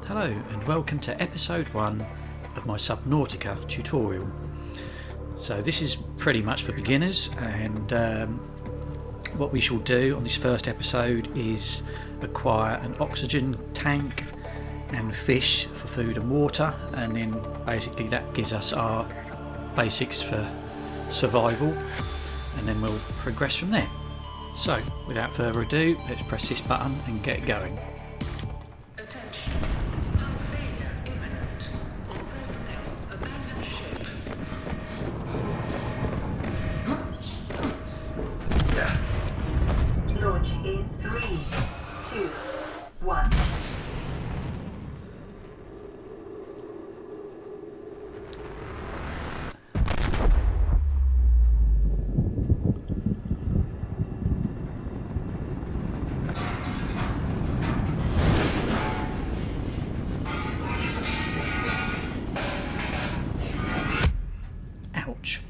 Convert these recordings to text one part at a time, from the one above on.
Hello and welcome to episode 1 of my Subnautica tutorial. So this is pretty much for beginners, and what we shall do on this first episode is acquire an oxygen tank and fish for food and water, and then basically that gives us our basics for survival, and then we'll progress from there. So without further ado, let's press this button and get going. Launch in 3, 2, 1. Ouch.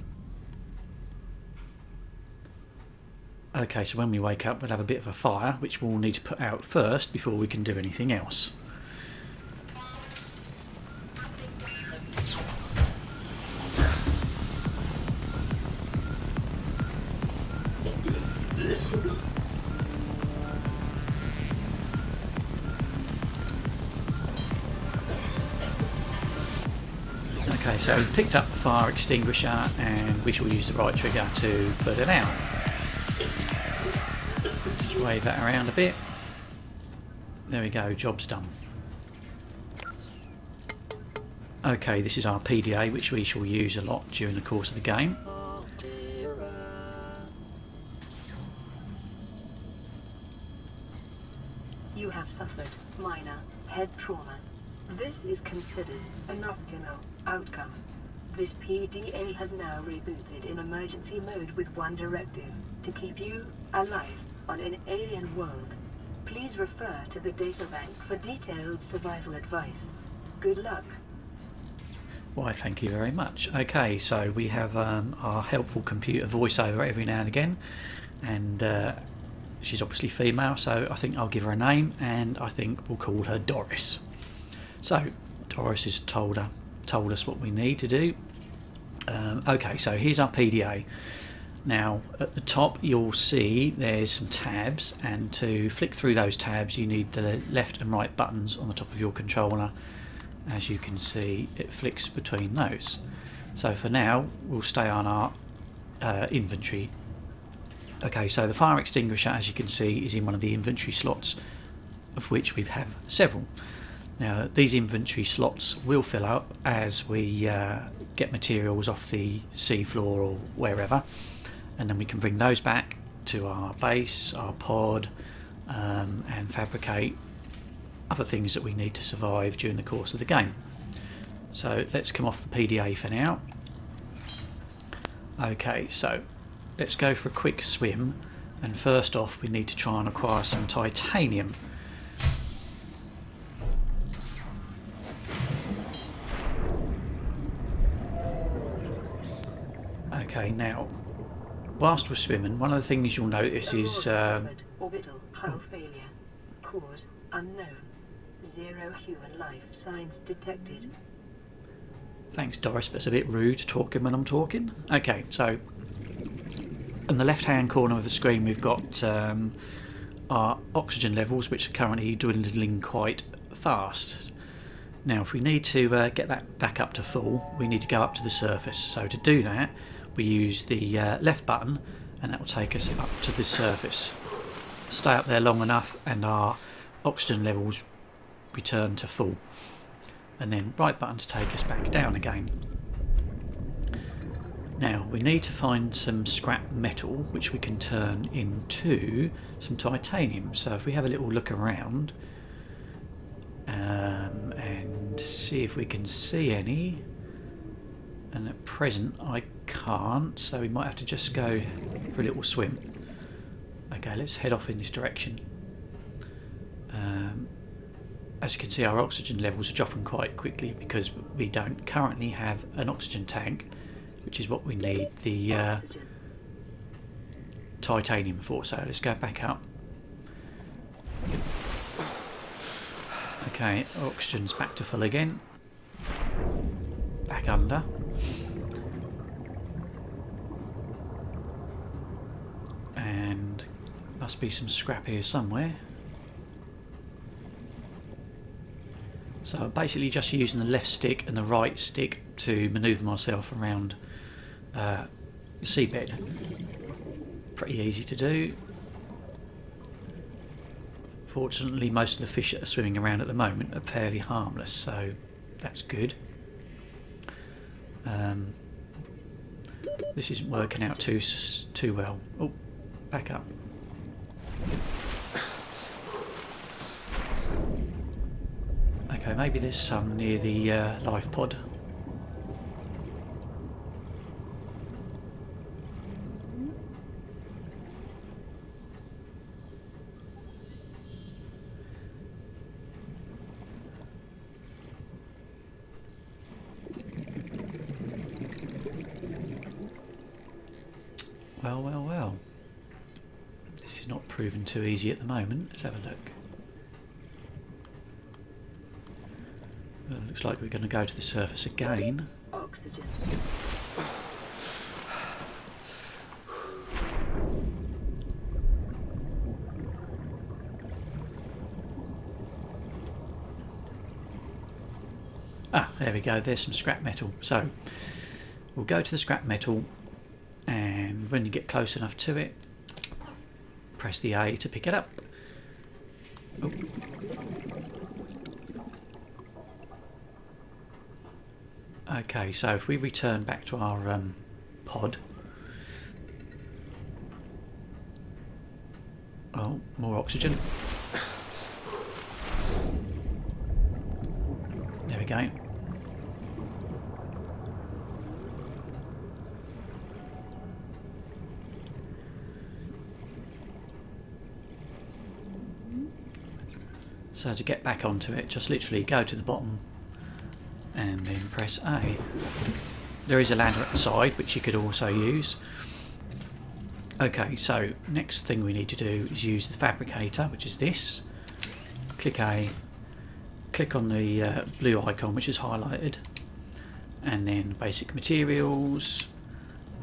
Okay, so when we wake up we'll have a bit of a fire, which we'll need to put out first before we can do anything else. Okay, so we picked up the fire extinguisher and we shall use the right trigger to put it out. Just wave that around a bit. There we go, job's done. Okay, this is our PDA, which we shall use a lot during the course of the game. You have suffered minor head trauma. This is considered an optimal outcome. This PDA has now rebooted in emergency mode with one directive: to keep you alive on an alien world. Please refer to the databank for detailed survival advice. Good luck. Why, thank you very much. Okay, so we have our helpful computer voiceover every now and again, and she's obviously female, so I think I'll give her a name, and I think we'll call her Doris. So Doris has told us what we need to do. Okay, so here's our PDA. Now at the top you'll see there's some tabs, and to flick through those tabs you need the left and right buttons on the top of your controller. As you can see, it flicks between those. So for now we'll stay on our inventory. Okay, so the fire extinguisher, as you can see, is in one of the inventory slots, of which we have several. Now these inventory slots will fill up as we get materials off the seafloor or wherever, and then we can bring those back to our base, our pod, and fabricate other things that we need to survive during the course of the game. So let's come off the PDA for now. Okay, so let's go for a quick swim, and first off we need to try and acquire some titanium. Okay, now whilst we're swimming, one of the things you'll notice is orbital hull failure. Cause unknown. 0 human life signs detected. Thanks, Doris, but it's a bit rude talking when I'm talking. Okay, so in the left hand corner of the screen we've got our oxygen levels, which are currently dwindling quite fast. Now if we need to get that back up to full, we need to go up to the surface. So to do that we use the left button, and that will take us up to the surface. Stay up there long enough and our oxygen levels return to full, and then right button to take us back down again. Now we need to find some scrap metal which we can turn into some titanium. So if we have a little look around and see if we can see any, and at present I can't, so we might have to just go for a little swim. Okay, let's head off in this direction. As you can see, our oxygen levels are dropping quite quickly because we don't currently have an oxygen tank, which is what we need the titanium for. So let's go back up. Okay, oxygen's back to full again. Back under. And must be some scrap here somewhere. So I'm basically just using the left stick and the right stick to manoeuvre myself around the seabed. Pretty easy to do. Fortunately, most of the fish that are swimming around at the moment are fairly harmless, so that's good. This isn't working out too well. Oh, back up. Okay, maybe there's some near the life pod. Well. This is not proving too easy at the moment. Let's have a look. Well, looks like we're going to go to the surface again. Oxygen. Ah, there we go. There's some scrap metal. So we'll go to the scrap metal, and when you get close enough to it, press the A to pick it up. Oh. Okay, so if we return back to our pod. Oh, more oxygen. There we go. So to get back onto it, just literally go to the bottom and then press A. There is a ladder at the side which you could also use. Okay, so next thing we need to do is use the fabricator, which is this. Click A, click on the blue icon which is highlighted, and then basic materials,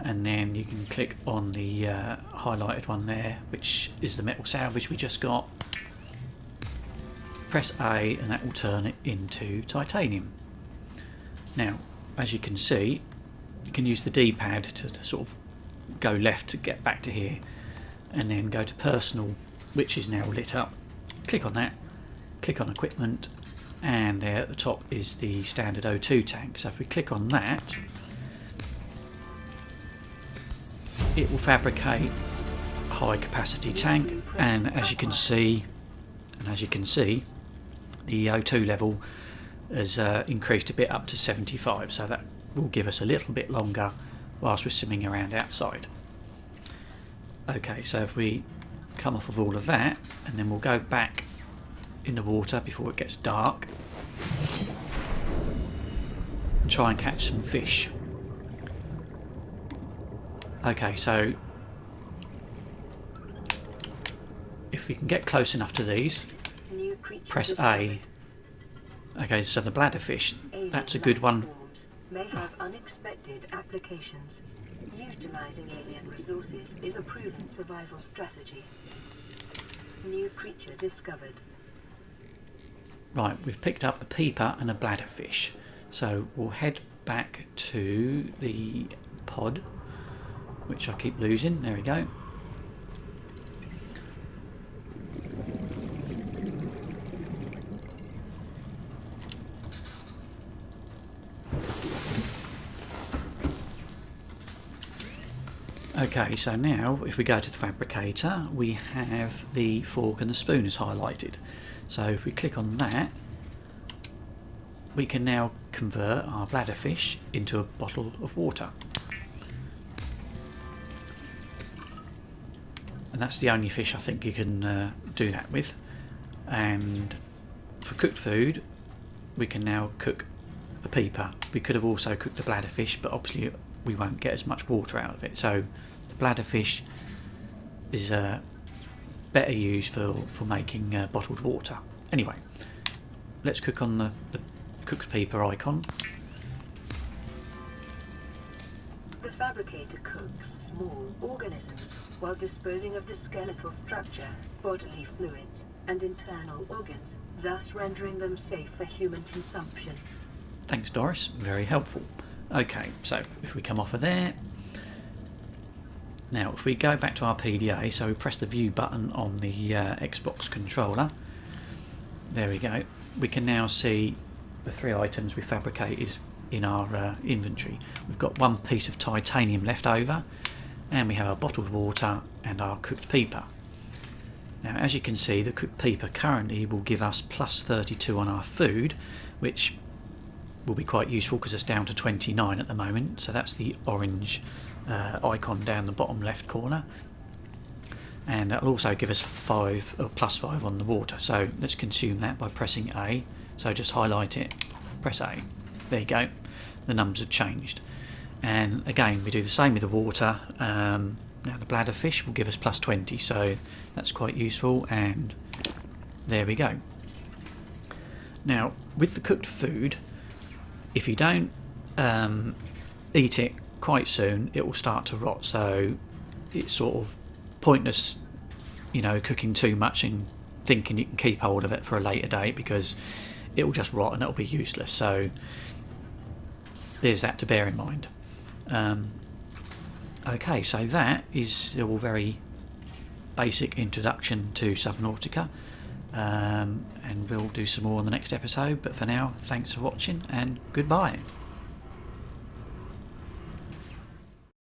and then you can click on the highlighted one there, which is the metal salvage we just got. Press A and that will turn it into titanium. Now, as you can see, you can use the D-pad to sort of go left to get back to here, and then go to personal, which is now lit up. Click on that, click on equipment, and there at the top is the standard O2 tank. So if we click on that, it will fabricate a high capacity tank, and as you can see, the O2 level has increased a bit up to 75, so that will give us a little bit longer whilst we're swimming around outside. Okay, so if we come off of all of that, and then we'll go back in the water before it gets dark and try and catch some fish. Okay, so if we can get close enough to these, press A. Okay, so the bladderfish, that's a good one. May have unexpected applications. Utilizing alien resources is a proven survival strategy. New creature discovered. Right, we've picked up a peeper and a bladderfish. So we'll head back to the pod, which I keep losing. There we go. Okay, so now if we go to the fabricator, we have the fork and the spoon is highlighted. So if we click on that, we can now convert our bladderfish into a bottle of water. And that's the only fish I think you can do that with. And for cooked food, we can now cook a peeper. We could have also cooked the bladderfish, but obviously we won't get as much water out of it. So the bladderfish is better used for making bottled water. Anyway, let's cook on the cooked peeper icon. The fabricator cooks small organisms while disposing of the skeletal structure, bodily fluids, and internal organs, thus rendering them safe for human consumption. Thanks, Doris. Very helpful. Okay, so if we come off of there, now if we go back to our PDA, so we press the view button on the Xbox controller, there we go. We can now see the 3 items we fabricated in our inventory. We've got 1 piece of titanium left over, and we have our bottled water and our cooked peeper. Now, as you can see, the cooked peeper currently will give us plus 32 on our food, which will be quite useful because it's down to 29 at the moment. So that's the orange icon down the bottom left corner, and that'll also give us plus 5 on the water. So let's consume that by pressing A. So just highlight it, press A. There you go. The numbers have changed. And again, we do the same with the water. Now the bladder fish will give us plus 20, so that's quite useful, and there we go. Now with the cooked food, if you don't eat it quite soon, it will start to rot, so it's sort of pointless, you know, cooking too much and thinking you can keep hold of it for a later date, because it will just rot and it'll be useless. So there's that to bear in mind. Okay, so that is all very basic introduction to Subnautica, and we'll do some more in the next episode, but for now, thanks for watching and goodbye.